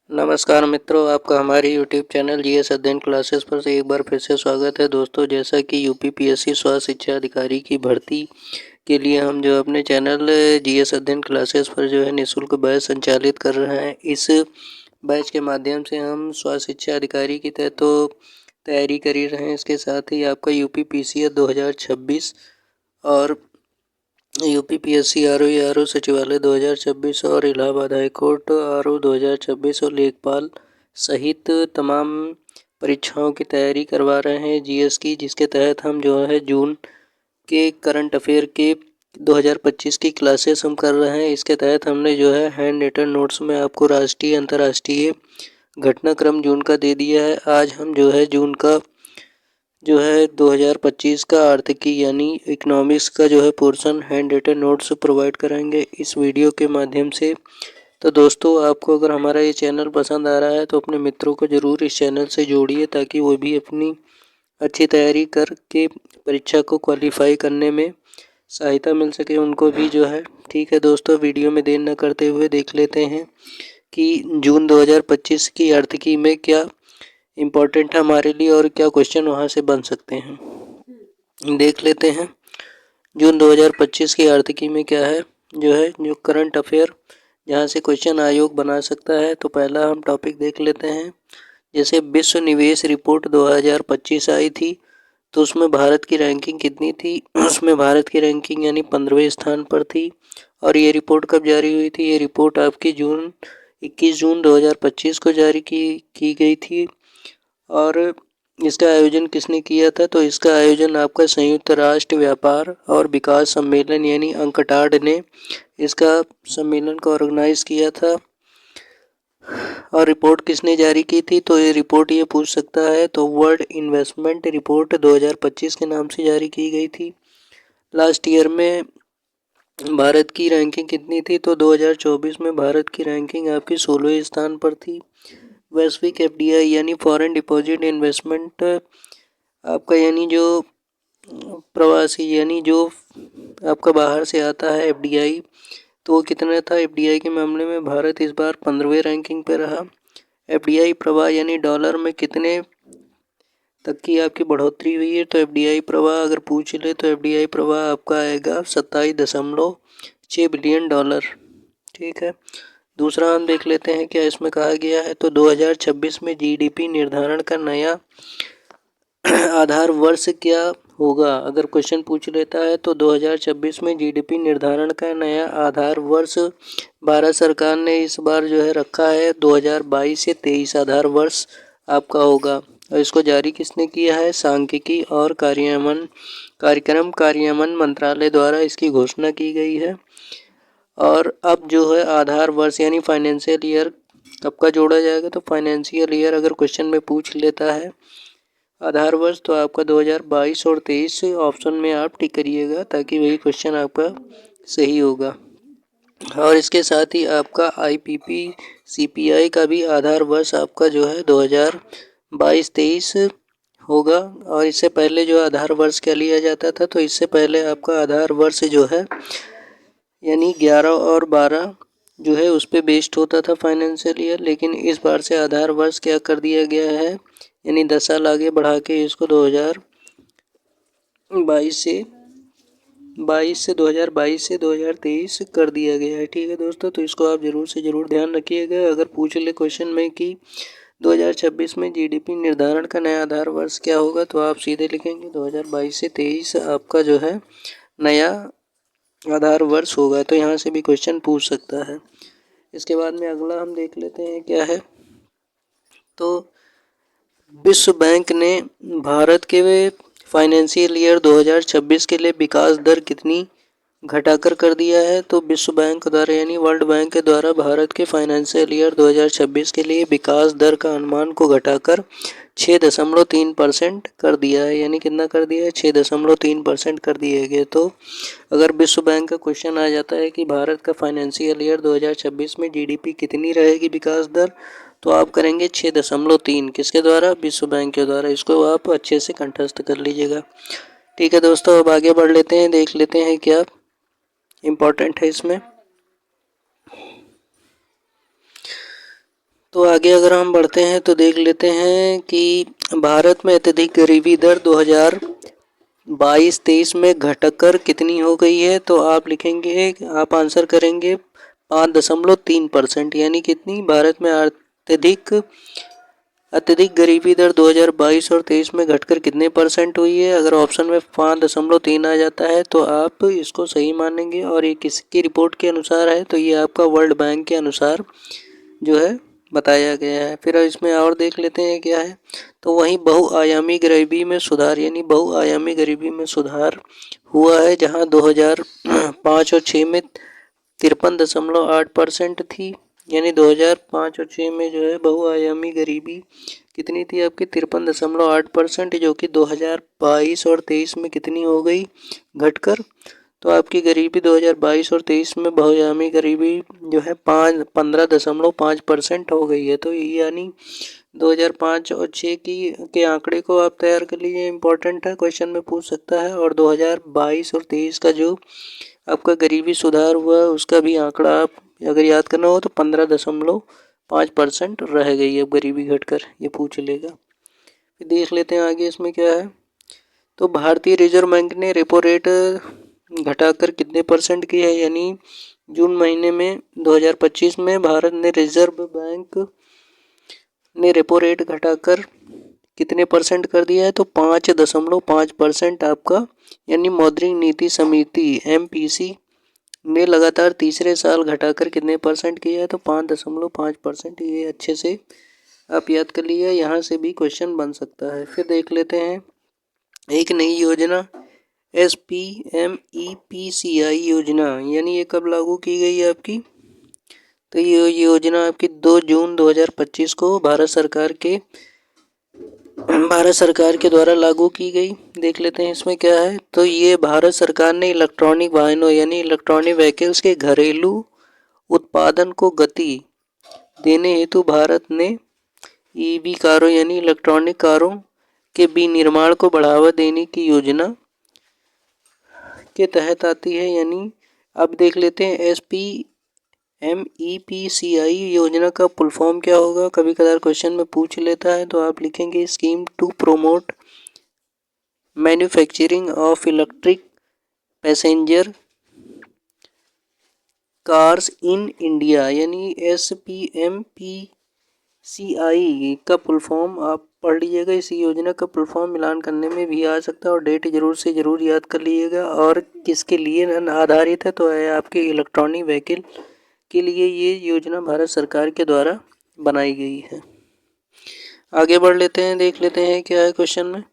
नमस्कार मित्रों, आपका हमारे YouTube चैनल जीएस अध्ययन क्लासेस पर से एक बार फिर से स्वागत है। दोस्तों, जैसा कि यूपी पीएससी स्वास्थ्य शिक्षा अधिकारी की भर्ती के लिए हम जो अपने चैनल जीएस अध्ययन क्लासेस पर जो है निःशुल्क बैच संचालित कर रहे हैं। इस बैच के माध्यम से हम स्वास्थ्य शिक्षा अधिकारी की तैयारी कर ही रहे हैं। इसके साथ ही आपका यूपी पीसीएस 2026 और यूपी पीएससी आरओ सचिवालय 2026 और इलाहाबाद हाईकोर्ट आरओ 2026 और लेखपाल सहित तमाम परीक्षाओं की तैयारी करवा रहे हैं जीएस की, जिसके तहत हम जो है जून के करंट अफेयर के 2025 की क्लासेस हम कर रहे हैं। इसके तहत हमने जो है हैंड रिटन नोट्स में आपको राष्ट्रीय अंतर्राष्ट्रीय घटनाक्रम जून का दे दिया है। आज हम जो है जून का जो है 2025 का आर्थिकी यानी इकोनॉमिक्स का जो है portion hand written notes provide कराएंगे इस वीडियो के माध्यम से। तो दोस्तों, आपको अगर हमारा ये चैनल पसंद आ रहा है तो अपने मित्रों को ज़रूर इस चैनल से जोड़िए, ताकि वो भी अपनी अच्छी तैयारी करके परीक्षा को क्वालिफाई करने में सहायता मिल सके उनको भी जो है। ठीक है दोस्तों, वीडियो में देर न करते हुए देख लेते हैं कि जून 2025 की आर्थिकी में क्या इम्पोर्टेंट है हमारे लिए और क्या क्वेश्चन वहाँ से बन सकते हैं। देख लेते हैं जून 2025 की आर्थिकी में क्या है जो करंट अफेयर जहाँ से क्वेश्चन आयोग बना सकता है। तो पहला हम टॉपिक देख लेते हैं। जैसे विश्व निवेश रिपोर्ट 2025 आई थी, तो उसमें भारत की रैंकिंग कितनी थी? उसमें भारत की रैंकिंग यानी 15वें स्थान पर थी। और ये रिपोर्ट कब जारी हुई थी? ये रिपोर्ट आपकी 21 जून 2025 को जारी की गई थी। और इसका आयोजन किसने किया था? तो इसका आयोजन आपका संयुक्त राष्ट्र व्यापार और विकास सम्मेलन यानी अंकटाड ने इसका सम्मेलन को ऑर्गेनाइज किया था। और रिपोर्ट किसने जारी की थी? तो ये रिपोर्ट ये पूछ सकता है, तो वर्ल्ड इन्वेस्टमेंट रिपोर्ट 2025 के नाम से जारी की गई थी। लास्ट ईयर में भारत की रैंकिंग कितनी थी? तो 2024 में भारत की रैंकिंग आपकी 16वें स्थान पर थी। वैश्विक एफडीआई यानी फॉरेन डिपॉजिट इन्वेस्टमेंट आपका यानी जो प्रवासी यानी जो आपका बाहर से आता है एफडीआई, तो वो कितना था? एफडीआई के मामले में भारत इस बार 15वें रैंकिंग पे रहा। एफडीआई प्रवाह यानी डॉलर में कितने तक की आपकी बढ़ोतरी हुई है? तो एफडीआई प्रवाह अगर पूछ ले तो एफडीआई प्रवाह आपका आएगा 27.6 बिलियन डॉलर। ठीक है, दूसरा हम देख लेते हैं क्या इसमें कहा गया है। तो 2026 में जीडीपी निर्धारण का नया आधार वर्ष क्या होगा? अगर क्वेश्चन पूछ लेता है तो 2026 में जीडीपी निर्धारण का नया आधार वर्ष भारत सरकार ने इस बार जो है रखा है 2022 से 23 आधार वर्ष आपका होगा। और इसको जारी किसने किया है? सांख्यिकी और कार्यक्रम कार्यान्वयन मंत्रालय द्वारा इसकी घोषणा की गई है। और अब जो है आधार वर्ष यानी फाइनेंशियल ईयर कब का जोड़ा जाएगा? तो फाइनेंशियल ईयर अगर क्वेश्चन में पूछ लेता है आधार वर्ष, तो आपका 2022 और 23 ऑप्शन में आप टिक करिएगा, ताकि वही क्वेश्चन आपका सही होगा। और इसके साथ ही आपका आईपीपी सीपीआई का भी आधार वर्ष आपका जो है 2022-23 होगा। और इससे पहले जो आधार वर्ष क्या लिया जाता था? तो इससे पहले आपका आधार वर्ष जो है यानी 11 और 12 जो है उस पर बेस्ड होता था फाइनेंशियल ईयर। लेकिन इस बार से आधार वर्ष क्या कर दिया गया है, यानी 10 साल आगे बढ़ा के इसको 2022 से 2023 कर दिया गया है। ठीक है दोस्तों, तो इसको आप ज़रूर से ज़रूर ध्यान रखिएगा। अगर पूछ ले क्वेश्चन में कि 2026 में जीडीपी निर्धारण का नया आधार वर्ष क्या होगा, तो आप सीधे लिखेंगे 2022 से 23 आपका जो है नया आधार वर्ष होगा। तो यहाँ से भी क्वेश्चन पूछ सकता है। इसके बाद में अगला हम देख लेते हैं क्या है। तो विश्व बैंक ने भारत के फाइनेंशियल ईयर 2026 के लिए विकास दर कितनी घटाकर कर दिया है? तो विश्व बैंक द्वारा यानी वर्ल्ड बैंक के द्वारा भारत के फाइनेंशियल ईयर 2026 के लिए विकास दर का अनुमान को घटाकर 6.3% कर दिया है। यानी कितना कर दिया है? 6.3% कर दिए गए। तो अगर विश्व बैंक का क्वेश्चन आ जाता है कि भारत का फाइनेंशियल ईयर 2026 में जीडीपी कितनी रहेगी विकास दर, तो आप करेंगे 6.3। किसके द्वारा? विश्व बैंक के द्वारा। इसको आप अच्छे से कंठस्थ कर लीजिएगा। ठीक है दोस्तों, अब आगे बढ़ लेते हैं, देख लेते हैं क्या इम्पोर्टेंट है इसमें। तो आगे अगर हम बढ़ते हैं तो देख लेते हैं कि भारत में अत्यधिक गरीबी दर 2022-23 में घटकर कितनी हो गई है। तो आप लिखेंगे, आप आंसर करेंगे 5.3%, यानी कितनी भारत में अत्यधिक गरीबी दर 2022 और 23 में घटकर कितने परसेंट हुई है। अगर ऑप्शन में 5.3 आ जाता है तो आप इसको सही मानेंगे, और ये किसकी रिपोर्ट के अनुसार है, तो ये आपका वर्ल्ड बैंक के अनुसार जो है बताया गया है। फिर इसमें और देख लेते हैं क्या है। तो वहीं बहुआयामी गरीबी में सुधार, यानी बहुआयामी गरीबी में सुधार हुआ है, जहां 2005 और 6 में 53.8% थी। यानी 2005 और 6 में जो है बहुआयामी गरीबी कितनी थी आपकी 53.8%, जो कि 2022 और 23 में कितनी हो गई घटकर। तो आपकी गरीबी 2022 और 23 में बहुआयामी गरीबी जो है 15.5% हो गई है। तो यानी 2005 और 6 के आंकड़े को आप तैयार कर लीजिए, इम्पोर्टेंट है, क्वेश्चन में पूछ सकता है। और 2022 और 23 का जो आपका गरीबी सुधार हुआ उसका भी आंकड़ा आप अगर याद करना हो तो 15.5% रह गई अब गरीबी घटकर, ये पूछ लेगा। फिर देख लेते हैं आगे इसमें क्या है। तो भारतीय रिजर्व बैंक ने रेपो रेट घटाकर कितने परसेंट की है, यानी जून महीने में 2025 में भारत ने रिजर्व बैंक ने रेपो रेट घटाकर कितने परसेंट कर दिया है, तो 5.5% आपका, यानी मौद्रिक नीति समिति MPC ने लगातार तीसरे साल घटाकर कितने परसेंट किया है, तो 5.5%। ये अच्छे से आप याद कर लीजिए, यहाँ से भी क्वेश्चन बन सकता है। फिर देख लेते हैं एक नई योजना SPMEPCI योजना, यानी ये कब लागू की गई है आपकी, तो ये योजना आपकी 2 जून 2025 को भारत सरकार के द्वारा लागू की गई। देख लेते हैं इसमें क्या है। तो ये भारत सरकार ने इलेक्ट्रॉनिक वाहनों यानी इलेक्ट्रॉनिक व्हीकल्स के घरेलू उत्पादन को गति देने हेतु भारत ने EV कारों यानी इलेक्ट्रॉनिक कारों के विनिर्माण को बढ़ावा देने की योजना के तहत आती है। यानी अब देख लेते हैं SPMEPCI योजना का फुल फॉर्म क्या होगा, कभी कभार क्वेश्चन में पूछ लेता है। तो आप लिखेंगे scheme to promote manufacturing of electric passenger cars in India, यानी SPMPCI का फुल फॉर्म आप पढ़ लीजिएगा। इस योजना का फुल फॉर्म मिलान करने में भी आ सकता है, और डेट जरूर याद कर लीजिएगा। और किसके लिए आधारित है, तो है आपके इलेक्ट्रॉनिक व्हीकल के लिए ये योजना भारत सरकार के द्वारा बनाई गई है। आगे बढ़ लेते हैं, देख लेते हैं क्या है क्वेश्चन में।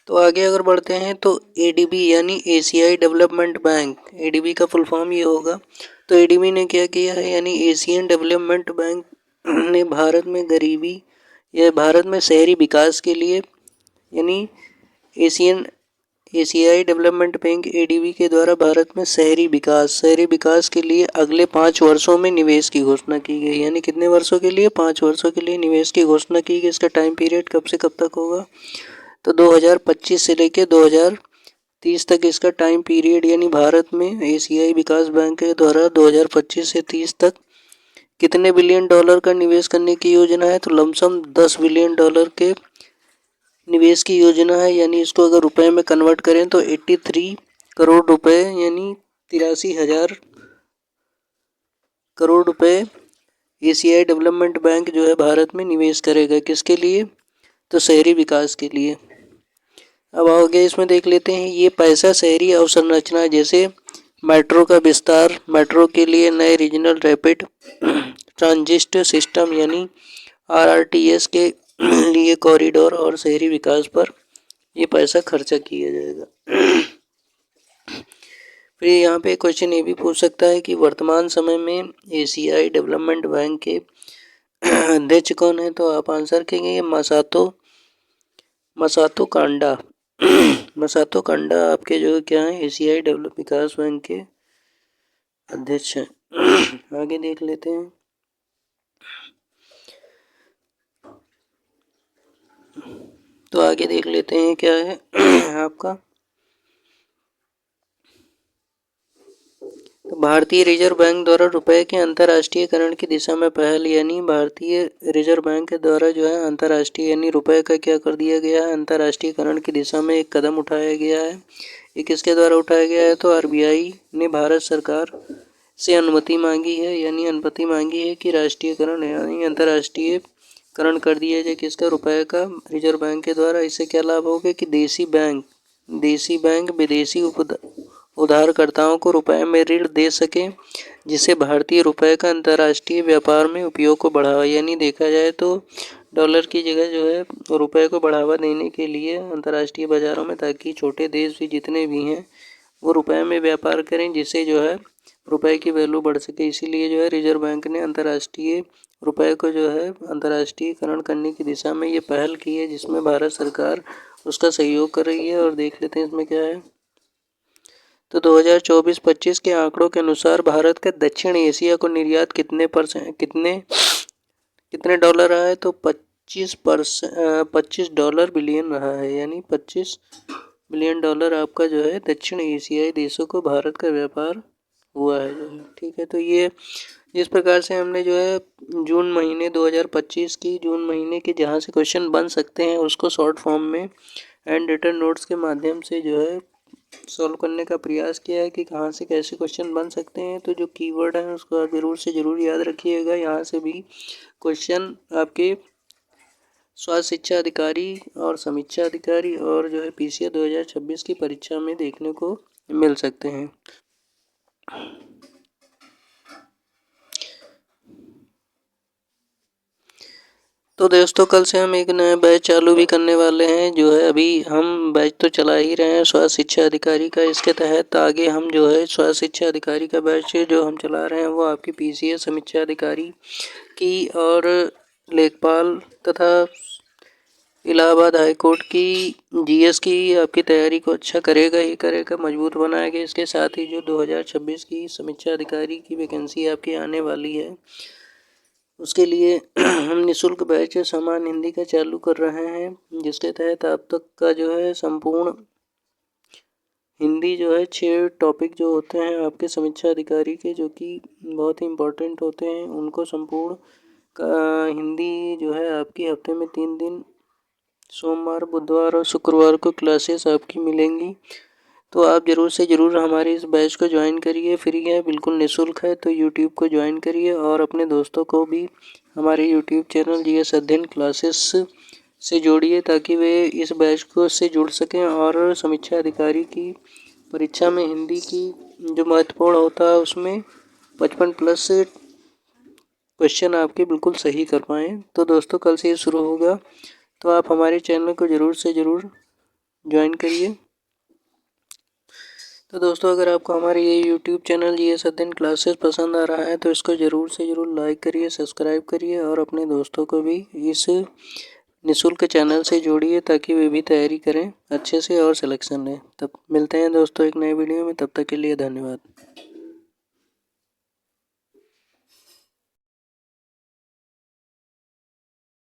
तो आगे अगर बढ़ते हैं तो ADB यानी एशियाई डेवलपमेंट बैंक, ADB का फुल फॉर्म ये होगा। तो ADB ने क्या किया है, यानी एशियन डेवलपमेंट बैंक ने भारत में गरीबी या भारत में शहरी विकास के लिए, यानी एशियाई डेवलपमेंट बैंक ADB के द्वारा भारत में शहरी विकास के लिए अगले 5 वर्षों में निवेश की घोषणा की गई। यानी कितने वर्षों के लिए, 5 वर्षों के लिए निवेश की घोषणा की गई। इसका टाइम पीरियड कब से कब तक होगा, तो 2025 से लेकर 2030 तक इसका टाइम पीरियड। यानी भारत में एशियाई विकास बैंक के द्वारा 2025 से 30 तक कितने बिलियन डॉलर का निवेश करने की योजना है, तो लमसम 10 बिलियन डॉलर के निवेश की योजना है। यानी इसको अगर रुपए में कन्वर्ट करें तो 83 करोड़ रुपए, यानी 83,000 करोड़ रुपए एशियाई डेवलपमेंट बैंक जो है भारत में निवेश करेगा। किसके लिए, तो शहरी विकास के लिए। अब आगे इसमें देख लेते हैं, ये पैसा शहरी अवसंरचना जैसे मेट्रो का विस्तार, मेट्रो के लिए नए रीजनल रैपिड ट्रांजिट सिस्टम यानी RRTS के लिए कॉरिडोर और शहरी विकास पर ये पैसा खर्चा किया जाएगा। फिर यहाँ पे क्वेश्चन ये भी पूछ सकता है कि वर्तमान समय में एशियाई डेवलपमेंट बैंक के अध्यक्ष कौन है, तो आप आंसर करेंगे मसातो कांडा। मसातो कांडा आपके जो क्या है एशियाई डेवलप विकास बैंक के अध्यक्ष हैं। आगे देख लेते हैं। तो आगे देख लेते हैं क्या है आपका। तो भारतीय रिजर्व बैंक द्वारा रुपए के अंतर्राष्ट्रीयकरण की दिशा में पहल, यानी भारतीय रिजर्व बैंक के द्वारा जो है अंतर्राष्ट्रीय यानी रुपए का क्या कर दिया गया है, अंतर्राष्ट्रीयकरण की दिशा में एक कदम उठाया गया है। ये किसके द्वारा उठाया गया है? तो आरबीआई ने भारत सरकार से अनुमति मांगी है, यानी अनुमति मांगी है कि राष्ट्रीयकरण यानी अंतर्राष्ट्रीयकरण कर दिया जाए किसका? रुपए का, रिजर्व बैंक के द्वारा। इससे क्या लाभ होगा कि देशी बैंक विदेशी उधारकर्ताओं को रुपए में ऋण दे सके, जिससे भारतीय रुपए का अंतर्राष्ट्रीय व्यापार में उपयोग को बढ़ावा, यानी देखा जाए तो डॉलर की जगह जो है रुपए को बढ़ावा देने के लिए अंतर्राष्ट्रीय बाजारों में, ताकि छोटे देश भी जितने भी हैं वो रुपए में व्यापार करें, जिससे जो है रुपए की वैल्यू बढ़ सके। इसीलिए जो है रिजर्व बैंक ने अंतर्राष्ट्रीय रुपए को जो है अंतर्राष्ट्रीयकरण करने की दिशा में ये पहल की है, जिसमें भारत सरकार उसका सहयोग कर रही है। और देख लेते हैं इसमें क्या है। तो 2024-25 के आंकड़ों के अनुसार भारत का दक्षिण एशिया को निर्यात कितने डॉलर रहा है? तो 25 डॉलर बिलियन रहा है, यानी 25 बिलियन डॉलर आपका जो है दक्षिण एशियाई देशों को भारत का व्यापार हुआ है जो है। ठीक है, तो ये जिस प्रकार से हमने जो है जून महीने 2025 की जून महीने के जहाँ से क्वेश्चन बन सकते हैं उसको शॉर्ट फॉर्म में एंड रिटन नोट्स के माध्यम से जो है सॉल्व करने का प्रयास किया है कि कहाँ से कैसे क्वेश्चन बन सकते हैं। तो जो कीवर्ड है उसको आप ज़रूर से ज़रूर याद रखिएगा। यहाँ से भी क्वेश्चन आपके स्वास्थ्य शिक्षा अधिकारी और समीक्षा अधिकारी और जो है पीसीए 2026 की परीक्षा में देखने को मिल सकते हैं। तो दोस्तों कल से हम एक नया बैच चालू भी करने वाले हैं, जो है अभी हम बैच तो चला ही रहे हैं स्वास्थ्य शिक्षा अधिकारी का। इसके तहत आगे हम जो है स्वास्थ्य शिक्षा अधिकारी का बैच जो हम चला रहे हैं वो आपकी पीसीए समीक्षा अधिकारी की और लेखपाल तथा इलाहाबाद हाईकोर्ट की जीएस की आपकी तैयारी को अच्छा करेगा ही करेगा, मजबूत बनाएगा। इसके साथ ही जो 2026 की समीक्षा अधिकारी की वैकेंसी आपकी आने वाली है उसके लिए हम निःशुल्क बैच सामान्य हिंदी का चालू कर रहे हैं, जिसके तहत आप तक का जो है संपूर्ण हिंदी जो है 6 टॉपिक जो होते हैं आपके समीक्षा अधिकारी के, जो कि बहुत ही इम्पोर्टेंट होते हैं, उनको संपूर्ण का हिंदी जो है आपकी हफ्ते में 3 दिन सोमवार, बुधवार और शुक्रवार को क्लासेस आपकी मिलेंगी। तो आप ज़रूर से ज़रूर हमारे इस बैच को ज्वाइन करिए, फ्री है, बिल्कुल निःशुल्क है। तो यूट्यूब को ज्वाइन करिए और अपने दोस्तों को भी हमारे यूट्यूब चैनल जीएस अध्ययन क्लासेस से जोड़िए, ताकि वे इस बैच को से जुड़ सकें और समीक्षा अधिकारी की परीक्षा में हिंदी की जो महत्वपूर्ण होता है उसमें 55+ क्वेश्चन आपके बिल्कुल सही कर पाएँ। तो दोस्तों कल से ये शुरू होगा, तो आप हमारे चैनल को ज़रूर से ज़रूर ज्वाइन करिए। तो दोस्तों अगर आपको हमारे ये यूट्यूब चैनल जीएस अध्ययन क्लासेस पसंद आ रहा है तो इसको ज़रूर से ज़रूर लाइक करिए, सब्सक्राइब करिए और अपने दोस्तों को भी इस निःशुल्क चैनल से जोड़िए, ताकि वे भी तैयारी करें अच्छे से और सिलेक्शन लें। तब मिलते हैं दोस्तों एक नए वीडियो में, तब तक के लिए धन्यवाद।